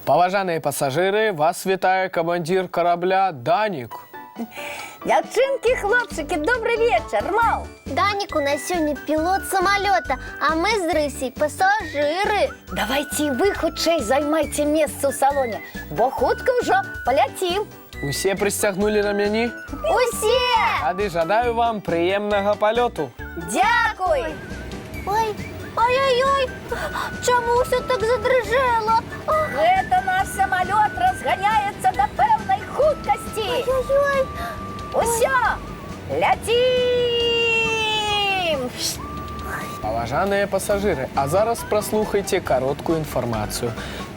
Паважаныя пасажыры, вас вітае камандзір карабля Данік. Дзяўчынкі, хлопчыкі, добрый вечер, мал! Данік у нас сёння пілот самолета, а мы з Рысей пасажыры. Давайте і вы хутчэй займайце месца ў салоне, бо хутка ўжо паляцім. Усе прысцягнулі рамяні? Усе! Тады жадаю вам прыемнага палёту. Дзякуй! Ой, ой-ой-ой, чаму ўсё так задрыжэла? Гэта наш самолет разганяецца да пэўнай хуткасці. Ой-ой, Усё, ляцім! Паважаныя пасажыры, а зараз праслухайце кароткую інфармацыю.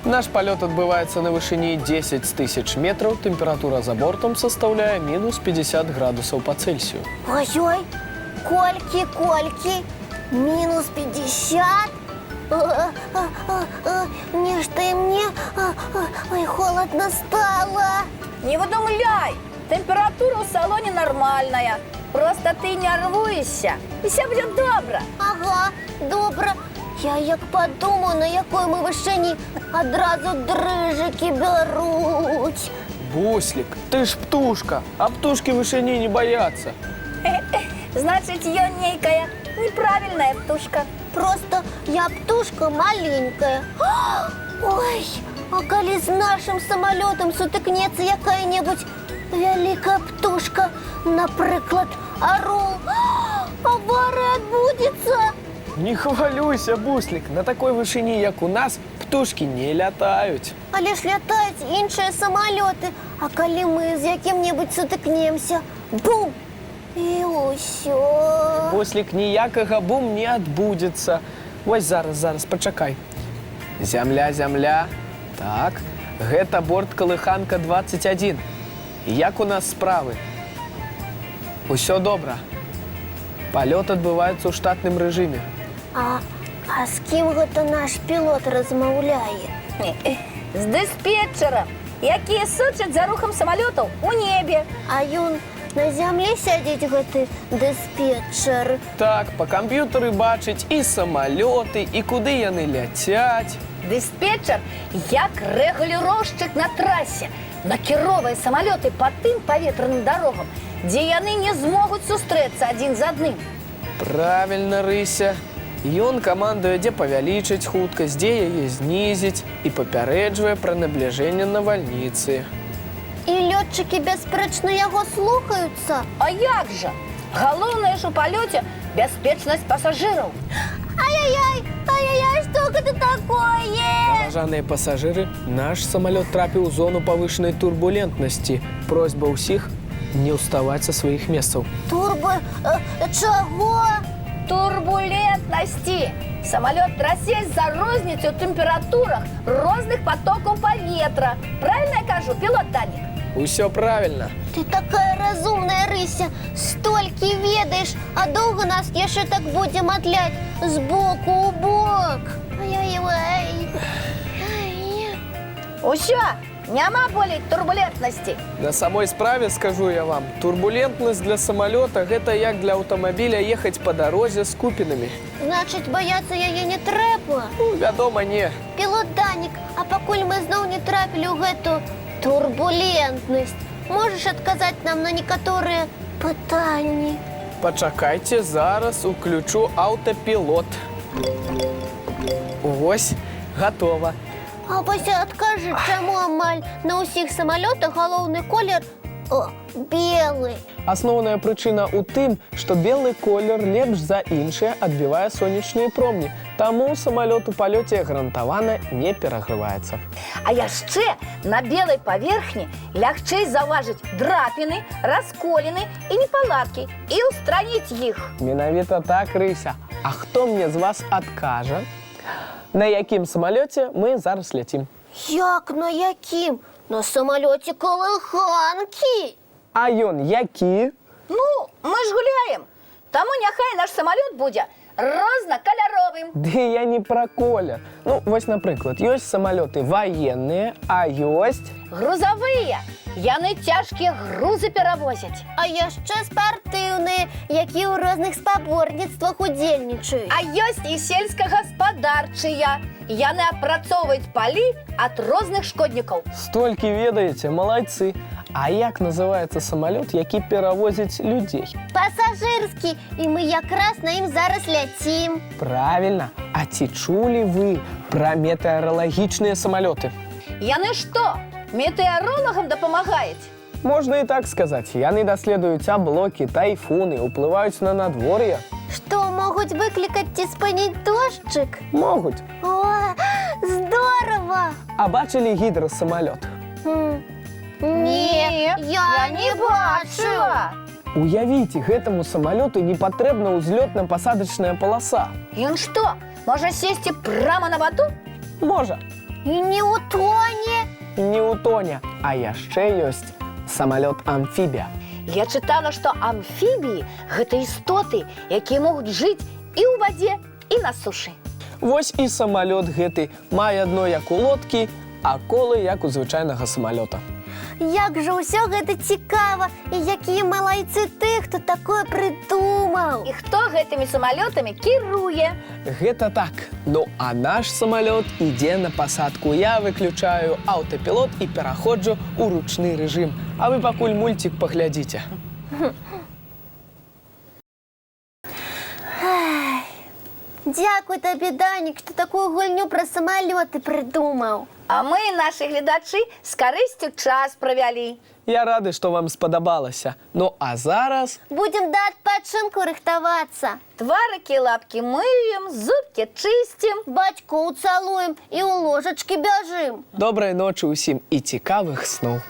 Наш палёт адбываецца на вышыні 10 000 метраў, тэмпература за бортам састаўляе мінус 50 градусаў па Цельсію. ой-ой, колькі, минус 50? Нешта і мне, ой, холодно стало. Не выдумляй! Температура ў салоне нормальная. Просто ты нервуешься, і все буде добре. Ага, добре. Я як подумаю, на якой ми вишині, одразу дрижики беруть. Буслік, ты ж птушка, а птушкі вышыні не баяцца. Значит, я некая неправильная птушка. Просто я птушка маленькая. Ой, а коли з нашим самолетом сутыкнецца якая-небудзь вялікая птушка, напрыклад, орол, авария адбудзецца. Не хвалюйся, Буслік, на такой вышыні, як у нас, птушкі не лятаюць. Але ж лятаюць іншыя самолеты, а калі мы з якім-небудзь сутыкнемся, бум! І ўсё. Буслік, ніякага бум не адбудзецца. Вось зараз, пачакай. Зямля. Так, гэта борт Калыханка 21. Як у нас справы? Усё добра. Палёт адбываецца ў штатным рэжыме. А з кім гэта наш пілот размаўляе? З дыспетчером, якія сочаць за рухам самолетаў у небе. А ён на зямлі сядзіць гэты дыспетчер. Так, па камп'ютары бачыць і самалёты, і куды яны ляцяць. Дыспетчер, як рэгуліроўшчык на трасе, накіроўвае самолеты па тым паветраным дарогам, дзе яны не змогуць сустрэцца адзін з адным. Правільна, Рыся. Ён камандуе, дзе павялічыць хуткасць, дзе яе знізіць і папярэджвае пра набліжэнне навальніцы. І лётчыкі бясспрэчна яго слухаюцца. А як жа? Галоўнае ж у палёце бяспечнасць пасажыраў. Ай-яй-яй, што гэта такое? Паважаныя пасажыры, наш самалёт трапіў у зону павышанай турбулентнасці. Просьба ўсіх не ўставаць са сваіх месцаў. Чаго? Турбулентнасці. Самолет трасе з-за розніцы ў тэмпературах розных потокаў паветра. Правильно я кажу, пілот Данік? Усё правільна. Ты такая разумная, Рыся, столькі ведаеш, а доўга нас яшчэ так будзем атляць з боку ў бок. Ай-яй-яй. Усё, няма болей турбулентнасці. На самой справе, скажу я вам, турбулентнасць для самалёта – гэта як для аўтамабіля ехаць па дарозе з купінамі. Значыць, баяцца яе не трэба. Вядома, не. Пілот Данік, а пакуль мы зноў не трапілі ў гэту турбулентнасць, можаш адказаць нам на некаторыя пытанні? Пачакайце, зараз уключу аўтапілот. Вось, гатова. А вось адкажы, чаму амаль на ўсіх самалётах галоўны колер белы? Асноўная прычына ў тым, што белы колер лепш за іншыя адбівае сонечныя промні. Таму самалёт у палёце гарантавана не перагрываецца. А яшчэ на белай паверхні лягчэй заўважыць драпіны, расколіны і непаладкі і ўстраніць іх. Менавіта так, Рыся. А хто мне з вас адкажа, на якім самалёце мы зараз ляцім? Як на якім? На самалёце Калыханкі. А ён які? Ну, мы ж гуляем. Таму няхай наш самолет будзе рознакаляровым. Ды я не пра колер. Ну, вось, напрыклад, ёсць самалёты ваенныя, а ёсць... Грузавыя. Яны цяжкія грузы перавозяць. А яшчэ спартыўныя, якія ў розных спаборніцтвах удзельнічаюць. А ёсць і сельскагаспадарчыя. Яны апрацоўваюць палі ад розных шкоднікаў. Столькі ведаеце, малайцы. А як называецца самалёт, які перавозіць людзей? Пасажырскі, і мы якраз на ім зараз ляцім. Правильно. А ці чулі вы пра метэаралагічныя самалёты? Яны што, метэаролагам дапамагаюць? Можна і так сказаць. Яны даследуюць аблокі, тайфуны, уплываюць на надвор'е. Што, могуць выклікаць ці спыніць дождчык? Могуць. О, здорова! А бачылі гідрасамалёт? Не, я не бачыла. Уявіце, гэтаму самалёту не патрэбна ўзлётна-пасадачная паласа. Ён што, можа сесці прама на ваду? Можа, І не утоне. не ўтоне, а яшчэ ёсць самалёт-амфібія. Я чытала, што амфібіі – гэта істоты, якія могуць жыць і ў вадзе, і на сушы. Вось і самалёт гэты мае дно як у лодкі, а колы як у звычайнага самалёта. Як жа ўсё гэта цікава, і якія малайцы тых, хто такое прыдумаў. І хто гэтымі самалётамі кіруе? Гэта так. Ну, а наш самалёт ідзе на пасадку. Я выключаю аўтапілот і пераходжу ў ручны рэжым. А вы пакуль мульцік паглядзіце. Дзякуй табе, Данік, што такую гульню пра самалёты прыдумаў. А мы, нашы гледачы, з карысцю час правялі. Я рады, што вам спадабалася. Ну, а зараз... Будзем да адпачынку рыхтавацца. Тварыкі і лапкі мыем, зубкі чысцім. Бацькоў цалуем і ў ложачкі бяжым. Добрай ночы ўсім і цікавых сноў.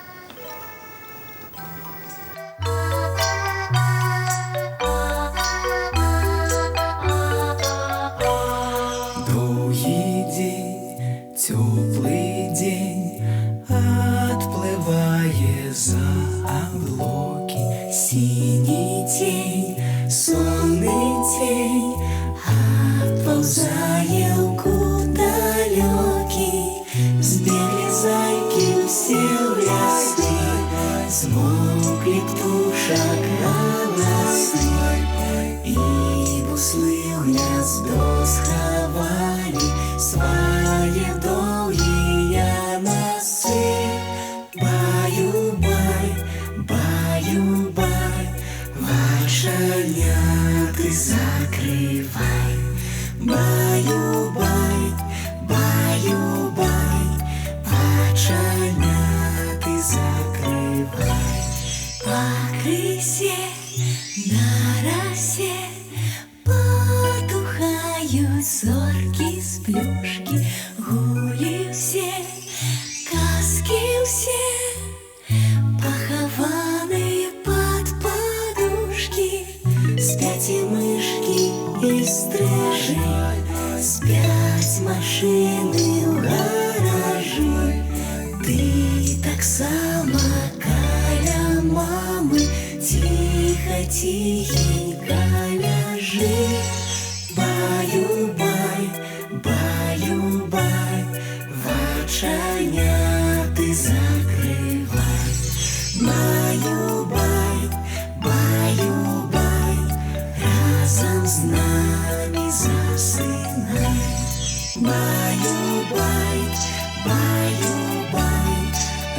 Теплый день отплывая за облаки, синий тень, сонный тень отползая куда далекий, сбегли зайки все в лесу, смолкли птушек голосы, и буслы в гнездо сховали свои долгие носы. Баю-бай, баю-бай, вошаняты закрывай. Баю-бай, баю-бай, вошаняты закрывай. По крысе на росе потухают зорки с плюшки, гули все, каски все, похованные под подушки. Спят и мышки, и стрижи, спят машины в гаражи. Ты так само каля мамы, тихо-тихенько ляжи. Баю-бай, баю-бай, вочаняты закрывай. Баю-бай, баю-бай, разом с нами засынай. Баю-бай, баю-бай,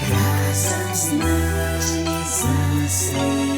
разом с нами засынай.